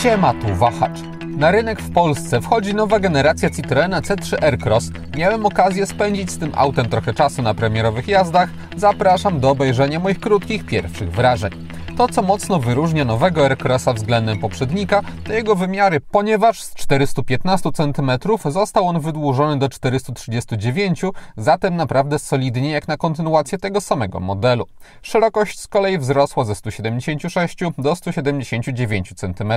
Siema, tu Wahacz. Na rynek w Polsce wchodzi nowa generacja Citroena C3 Aircross. Miałem okazję spędzić z tym autem trochę czasu na premierowych jazdach. Zapraszam do obejrzenia moich krótkich pierwszych wrażeń. To, co mocno wyróżnia nowego Aircrossa względem poprzednika, to jego wymiary, ponieważ z 415 cm został on wydłużony do 439 cm, zatem naprawdę solidnie jak na kontynuację tego samego modelu. Szerokość z kolei wzrosła ze 176 do 179 cm.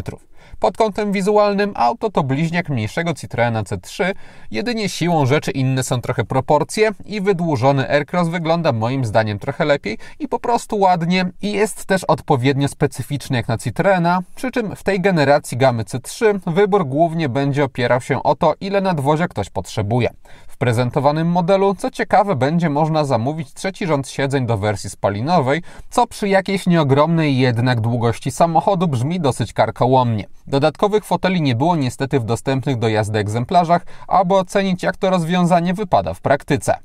Pod kątem wizualnym auto to bliźniak mniejszego Citroena C3, jedynie siłą rzeczy inne są trochę proporcje i wydłużony Aircross wygląda moim zdaniem trochę lepiej i po prostu ładnie i jest też odpowiednio specyficzny jak na Citroena, przy czym w tej generacji gamy C3 wybór głównie będzie opierał się o to, ile nadwozia ktoś potrzebuje. W prezentowanym modelu, co ciekawe, będzie można zamówić trzeci rząd siedzeń do wersji spalinowej, co przy jakiejś nieogromnej jednak długości samochodu brzmi dosyć karkołomnie. Dodatkowych foteli nie było niestety w dostępnych do jazdy egzemplarzach, aby ocenić, jak to rozwiązanie wypada w praktyce.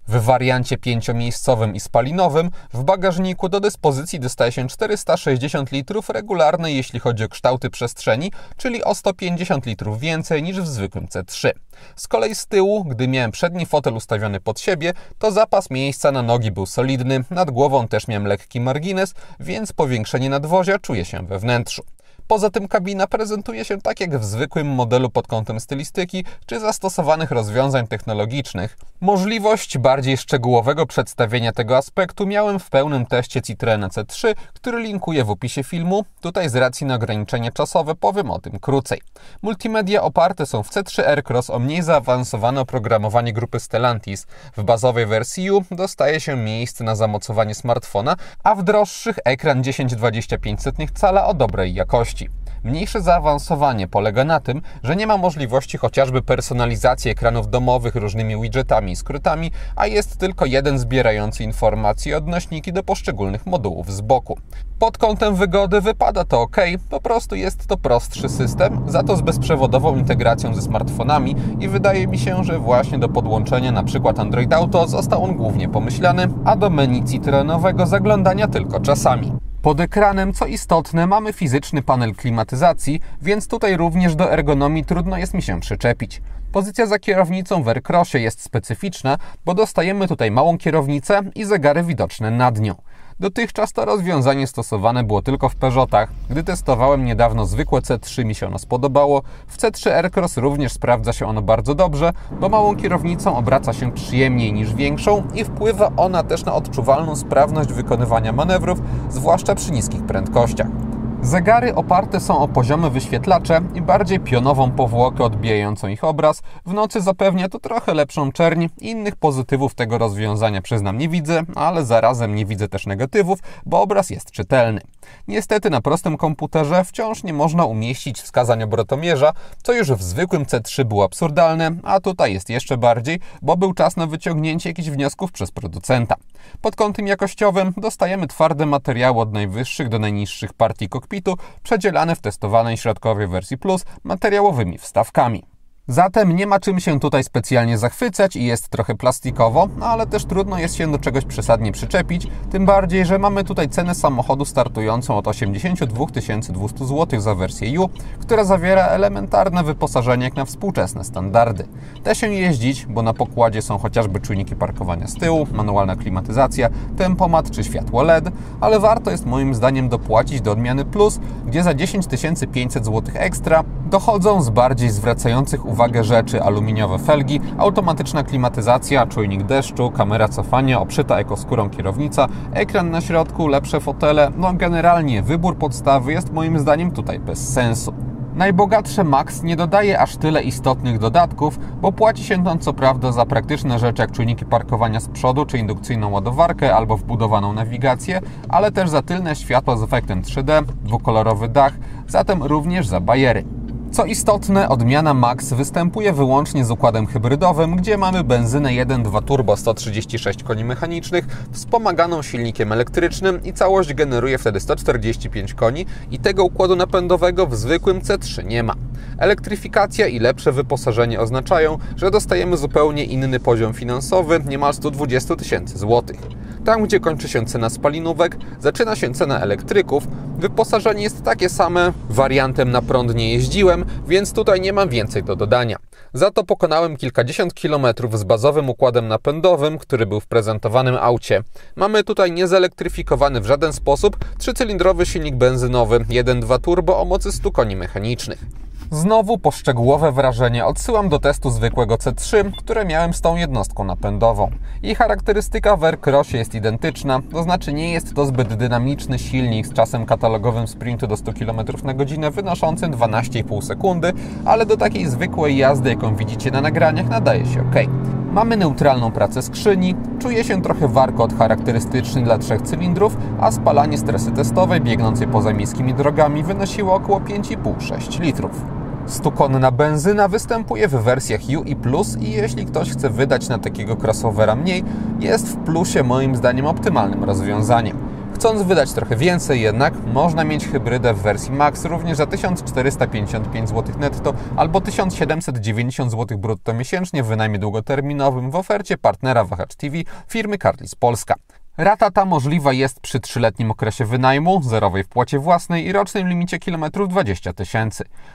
W wariancie 5-miejscowym i spalinowym w bagażniku do dyspozycji dostaje się 460 litrów regularnej, jeśli chodzi o kształty przestrzeni, czyli o 150 litrów więcej niż w zwykłym C3. Z kolei z tyłu, gdy miałem przedni fotel ustawiony pod siebie, to zapas miejsca na nogi był solidny, nad głową też miałem lekki margines, więc powiększenie nadwozia czuje się we wnętrzu. Poza tym kabina prezentuje się tak jak w zwykłym modelu pod kątem stylistyki czy zastosowanych rozwiązań technologicznych. Możliwość bardziej szczegółowego przedstawienia tego aspektu miałem w pełnym teście Citroena C3, który linkuję w opisie filmu. Tutaj z racji na ograniczenie czasowe powiem o tym krócej. Multimedia oparte są w C3 Aircross o mniej zaawansowane oprogramowanie grupy Stellantis. W bazowej wersji U dostaje się miejsce na zamocowanie smartfona, a w droższych ekran 10,25 cala o dobrej jakości. Mniejsze zaawansowanie polega na tym, że nie ma możliwości chociażby personalizacji ekranów domowych różnymi widgetami i skrótami, a jest tylko jeden zbierający informacje i odnośniki do poszczególnych modułów z boku. Pod kątem wygody wypada to ok, po prostu jest to prostszy system, za to z bezprzewodową integracją ze smartfonami i wydaje mi się, że właśnie do podłączenia np. Android Auto został on głównie pomyślany, a do menu Citroenowego zaglądania tylko czasami. Pod ekranem, co istotne, mamy fizyczny panel klimatyzacji, więc tutaj również do ergonomii trudno jest mi się przyczepić. Pozycja za kierownicą w Aircrossie jest specyficzna, bo dostajemy tutaj małą kierownicę i zegary widoczne nad nią. Dotychczas to rozwiązanie stosowane było tylko w Peugeotach. Gdy testowałem niedawno zwykłe C3, mi się ono spodobało. W C3 Aircross również sprawdza się ono bardzo dobrze, bo małą kierownicą obraca się przyjemniej niż większą i wpływa ona też na odczuwalną sprawność wykonywania manewrów, zwłaszcza przy niskich prędkościach. Zegary oparte są o poziome wyświetlacze i bardziej pionową powłokę odbijającą ich obraz. W nocy zapewnia to trochę lepszą czerń. Innych pozytywów tego rozwiązania przyznam nie widzę, ale zarazem nie widzę też negatywów, bo obraz jest czytelny. Niestety na prostym komputerze wciąż nie można umieścić wskazań obrotomierza, co już w zwykłym C3 było absurdalne, a tutaj jest jeszcze bardziej, bo był czas na wyciągnięcie jakichś wniosków przez producenta. Pod kątem jakościowym dostajemy twarde materiały od najwyższych do najniższych partii kokpitu, przedzielane w testowanej środkowej wersji Plus materiałowymi wstawkami. Zatem nie ma czym się tutaj specjalnie zachwycać i jest trochę plastikowo, ale też trudno jest się do czegoś przesadnie przyczepić, tym bardziej, że mamy tutaj cenę samochodu startującą od 82 200 zł za wersję U, która zawiera elementarne wyposażenie jak na współczesne standardy. Da się jeździć, bo na pokładzie są chociażby czujniki parkowania z tyłu, manualna klimatyzacja, tempomat czy światło LED, ale warto jest moim zdaniem dopłacić do odmiany Plus, gdzie za 10 500 zł ekstra dochodzą z bardziej zwracających uwagę rzeczy: aluminiowe felgi, automatyczna klimatyzacja, czujnik deszczu, kamera cofania, obszyta ekoskórą kierownica, ekran na środku, lepsze fotele. No generalnie wybór podstawy jest moim zdaniem tutaj bez sensu. Najbogatsze Max nie dodaje aż tyle istotnych dodatków, bo płaci się tam co prawda za praktyczne rzeczy jak czujniki parkowania z przodu czy indukcyjną ładowarkę albo wbudowaną nawigację, ale też za tylne światła z efektem 3D, dwukolorowy dach, zatem również za bajery. Co istotne, odmiana Max występuje wyłącznie z układem hybrydowym, gdzie mamy benzynę 1.2 turbo 136 koni mechanicznych, wspomaganą silnikiem elektrycznym i całość generuje wtedy 145 koni i tego układu napędowego w zwykłym C3 nie ma. Elektryfikacja i lepsze wyposażenie oznaczają, że dostajemy zupełnie inny poziom finansowy, niemal 120 000 złotych. Tam, gdzie kończy się cena spalinówek, zaczyna się cena elektryków. Wyposażenie jest takie same, wariantem na prąd nie jeździłem, więc tutaj nie mam więcej do dodania. Za to pokonałem kilkadziesiąt kilometrów z bazowym układem napędowym, który był w prezentowanym aucie. Mamy tutaj niezelektryfikowany w żaden sposób trzycylindrowy silnik benzynowy 1.2 turbo o mocy 100 koni mechanicznych. Znowu po szczegółowe wrażenie odsyłam do testu zwykłego C3, które miałem z tą jednostką napędową. Jej charakterystyka w Aircrossie jest identyczna, to znaczy nie jest to zbyt dynamiczny silnik z czasem katalogowym sprintu do 100 km na godzinę wynoszącym 12,5 sekundy, ale do takiej zwykłej jazdy, jaką widzicie na nagraniach, nadaje się ok. Mamy neutralną pracę skrzyni, czuje się trochę warkot charakterystyczny dla 3 cylindrów, a spalanie z trasy testowej biegnącej poza miejskimi drogami wynosiło około 5,5-6 litrów. 100-konna benzyna występuje w wersjach U i Plus i jeśli ktoś chce wydać na takiego crossovera mniej, jest w plusie moim zdaniem optymalnym rozwiązaniem. Chcąc wydać trochę więcej jednak, można mieć hybrydę w wersji Max również za 1455 zł netto albo 1790 zł brutto miesięcznie w wynajmie długoterminowym w ofercie partnera Wahacz TV firmy Carlys Polska. Rata ta możliwa jest przy 3-letnim okresie wynajmu, zerowej wpłacie własnej i rocznym limicie kilometrów 20 000.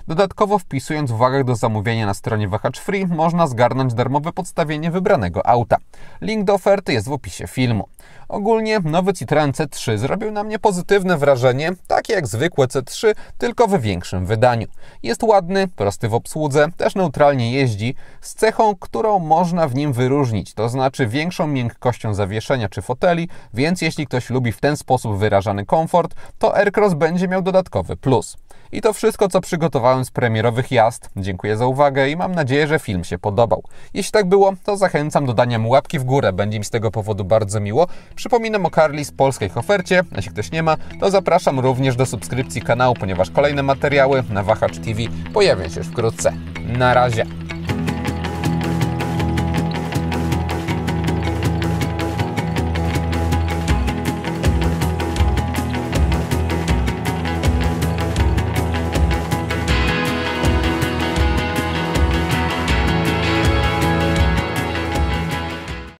Dodatkowo wpisując uwagę do zamówienia na stronie Wahacz Free można zgarnąć darmowe podstawienie wybranego auta. Link do oferty jest w opisie filmu. Ogólnie nowy Citroen C3 zrobił na mnie pozytywne wrażenie, takie jak zwykłe C3, tylko w większym wydaniu. Jest ładny, prosty w obsłudze, też neutralnie jeździ, z cechą, którą można w nim wyróżnić, to znaczy większą miękkością zawieszenia czy foteli, więc jeśli ktoś lubi w ten sposób wyrażany komfort, to Aircross będzie miał dodatkowy plus. I to wszystko, co przygotowałem z premierowych jazd. Dziękuję za uwagę i mam nadzieję, że film się podobał. Jeśli tak było, to zachęcam do dania mu łapki w górę, będzie mi z tego powodu bardzo miło. Przypominam o Carlys polskiej ofercie, jeśli ktoś nie ma, to zapraszam również do subskrypcji kanału, ponieważ kolejne materiały na Wahacz TV pojawią się już wkrótce. Na razie!